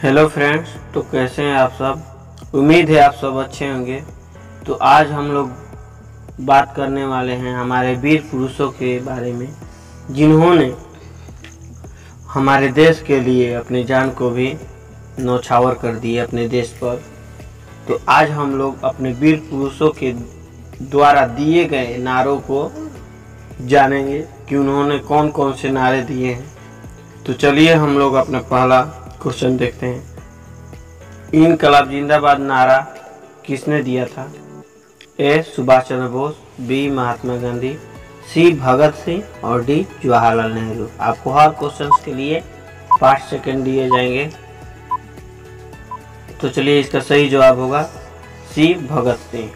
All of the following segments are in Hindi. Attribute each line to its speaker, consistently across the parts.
Speaker 1: हेलो फ्रेंड्स, तो कैसे हैं आप सब। उम्मीद है आप सब अच्छे होंगे। तो आज हम लोग बात करने वाले हैं हमारे वीर पुरुषों के बारे में, जिन्होंने हमारे देश के लिए अपनी जान को भी न्यौछावर कर दी अपने देश पर। तो आज हम लोग अपने वीर पुरुषों के द्वारा दिए गए नारों को जानेंगे कि उन्होंने कौन कौन से नारे दिए हैं। तो चलिए हम लोग अपना पहला क्वेश्चन देखते हैं। इनकलाब जिंदाबाद नारा किसने दिया था? ए सुभाष चंद्र बोस, बी महात्मा गांधी, सी भगत सिंह और डी जवाहरलाल नेहरू। आपको हर क्वेश्चन के लिए 5 सेकंड दिए जाएंगे। तो चलिए इसका सही जवाब होगा सी भगत सिंह।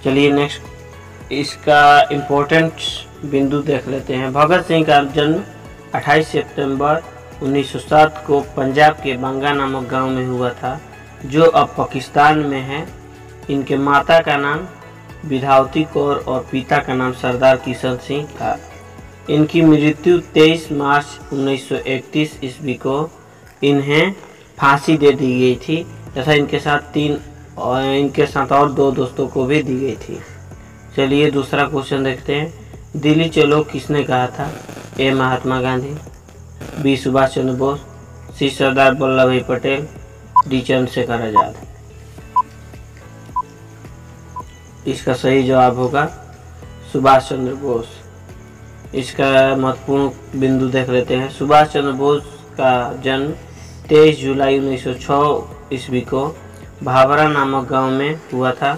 Speaker 1: चलिए नेक्स्ट इसका इम्पोर्टेंट बिंदु देख लेते हैं। भगत सिंह का जन्म 28 सितंबर 1907 को पंजाब के बंगा नामक गांव में हुआ था, जो अब पाकिस्तान में है। इनके माता का नाम विधावती कौर और पिता का नाम सरदार किशन सिंह था। इनकी मृत्यु 23 मार्च 1931 ईस्वी को इन्हें फांसी दे दी गई थी तथा इनके साथ और 2 दोस्तों को भी दी गई थी। चलिए दूसरा क्वेश्चन देखते हैं। दिल्ली चलो किसने कहा था? ए महात्मा गांधी, बी सुभाष चंद्र बोस, सी सरदार वल्लभ भाई पटेल, डी चंद्रशेखर आजाद। इसका सही जवाब होगा सुभाष चंद्र बोस। इसका महत्वपूर्ण बिंदु देख लेते हैं। सुभाष चंद्र बोस का जन्म 23 जुलाई 1906 ईस्वी को भाभरा नामक गांव में हुआ था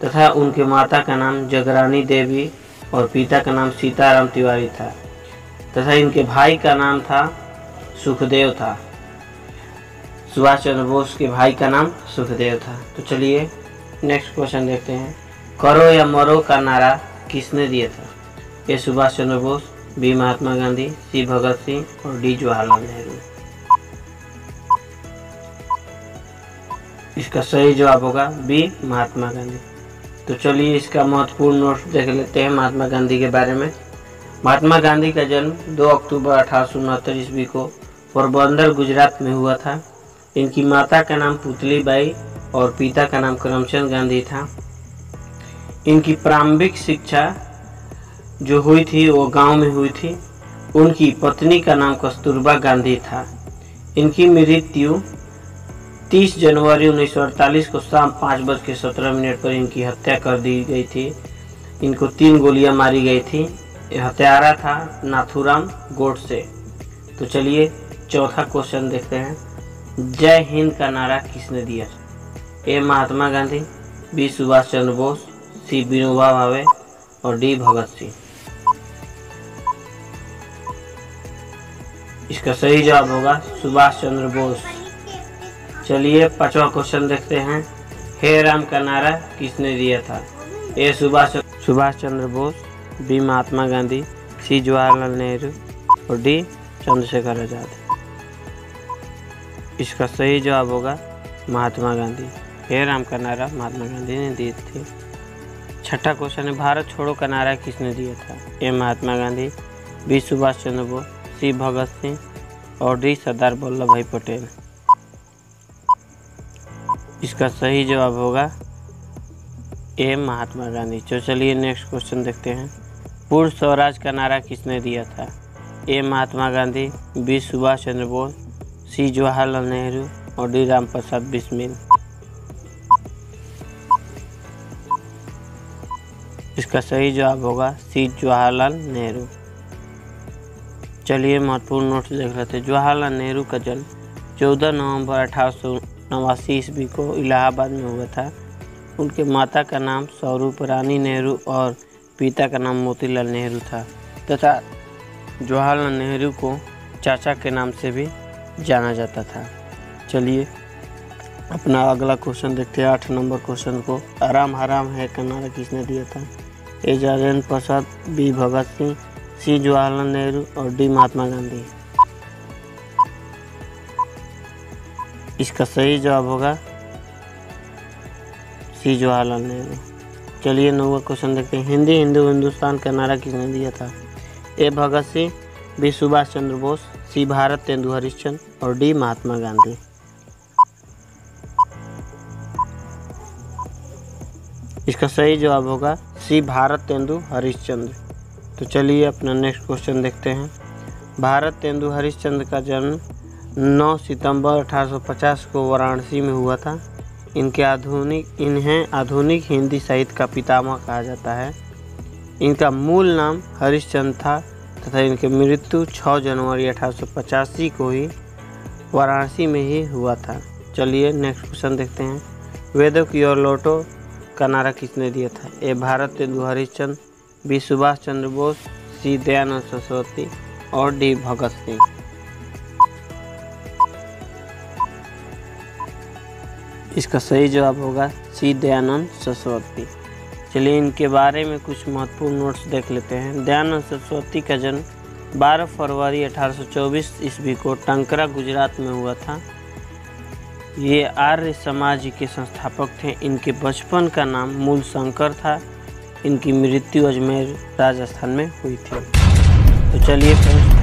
Speaker 1: तथा उनके माता का नाम जगरानी देवी और पिता का नाम सीताराम तिवारी था तथा इनके भाई का नाम था सुखदेव था। सुभाष चंद्र बोस के भाई का नाम सुखदेव था। तो चलिए नेक्स्ट क्वेश्चन देखते हैं। करो या मरो का नारा किसने दिया था? ए सुभाष चंद्र बोस, बी महात्मा गांधी, सी भगत सिंह और डी जवाहरलाल नेहरू। इसका सही जवाब होगा बी महात्मा गांधी। तो चलिए इसका महत्वपूर्ण नोट देख लेते हैं महात्मा गांधी के बारे में। महात्मा गांधी का जन्म 2 अक्टूबर 1869 ईस्वी को पोरबंदर गुजरात में हुआ था। इनकी माता का नाम पुतली बाई और पिता का नाम करमचंद गांधी था। इनकी प्रारंभिक शिक्षा जो हुई थी वो गांव में हुई थी। उनकी पत्नी का नाम कस्तूरबा गांधी था। इनकी मृत्यु 30 जनवरी 1948 को शाम 5:17 पर इनकी हत्या कर दी गई थी। इनको 3 गोलियां मारी गई थी। हत्यारा था नाथूराम गोडसे। तो चलिए चौथा क्वेश्चन देखते हैं। जय हिंद का नारा किसने दिया? ए महात्मा गांधी, बी सुभाष चंद्र बोस, सी विनोबा भावे और डी भगत सिंह। इसका सही जवाब होगा सुभाष चंद्र बोस। चलिए 5वां क्वेश्चन देखते हैं। हे राम का नारा किसने दिया था? ए सुभाष चंद्र बोस, बी महात्मा गांधी, सी जवाहरलाल नेहरू और डी चंद्रशेखर आजाद। इसका सही जवाब होगा महात्मा गांधी। हे राम का नारा महात्मा गांधी ने दी थी। 6ठा क्वेश्चन है। भारत छोड़ो का नारा किसने दिया था? ए महात्मा गांधी, बी सुभाष चंद्र बोस, सी भगत सिंह और डी सरदार वल्लभ भाई पटेल। इसका सही जवाब होगा ए महात्मा गांधी। तो चलिए नेक्स्ट क्वेश्चन देखते हैं। पूर्ण स्वराज का नारा किसने दिया था? ए महात्मा गांधी, बी सुभाष चंद्र बोस, सी जवाहरलाल नेहरू और डी राम प्रसाद बिस्मिल। इसका सही जवाब होगा सी जवाहरलाल नेहरू। चलिए महत्वपूर्ण नोट्स देख लेते हैं। जवाहरलाल नेहरू का जन्म 14 नवंबर 1889 ईस्वी को इलाहाबाद में हुआ था। उनके माता का नाम स्वरूप रानी नेहरू और पिता का नाम मोतीलाल नेहरू था तथा जवाहरलाल नेहरू को चाचा के नाम से भी जाना जाता था। चलिए अपना अगला क्वेश्चन देखते हैं। 8 नंबर क्वेश्चन को। आराम हराम है का नारा किसने दिया था? ए राजेंद्र प्रसाद, बी भगत सिंह, सी जवाहरलाल नेहरू और डी महात्मा गांधी। इसका सही जवाब होगा सी जवाहरलाल नेहरू। चलिए 9वां क्वेश्चन देखते हैं। हिंदी हिंदू हिंदुस्तान का नारा किसने दिया था? ए भगत सिंह, बी सुभाष चंद्र बोस, सी भारत तेंदु हरिश्चंद्र और डी महात्मा गांधी। इसका सही जवाब होगा सी भारतेंदु हरिश्चंद्र। तो चलिए अपना नेक्स्ट क्वेश्चन देखते हैं। भारतेंदु हरिश्चंद्र का जन्म 9 सितंबर 1850 को वाराणसी में हुआ था। इन्हें आधुनिक हिंदी साहित्य का पितामह कहा जाता है। इनका मूल नाम हरिश्चंद्र था तथा इनकी मृत्यु 6 जनवरी 1885 को ही वाराणसी में ही हुआ था। चलिए नेक्स्ट क्वेश्चन देखते हैं। वेदों की ओर लौटो का नारा किसने दिया था? ए भारतेंदु हरिश्चंद्र, बी सुभाष चंद्र बोस, सी दयानंद सरस्वती और डी भगत सिंह। इसका सही जवाब होगा सी दयानंद सरस्वती। चलिए इनके बारे में कुछ महत्वपूर्ण नोट्स देख लेते हैं। दयानंद सरस्वती का जन्म 12 फरवरी 1824 ईस्वी को टंकरा गुजरात में हुआ था। ये आर्य समाज के संस्थापक थे। इनके बचपन का नाम मूल शंकर था। इनकी मृत्यु अजमेर राजस्थान में हुई थी। तो चलिए फ्रेंड्स,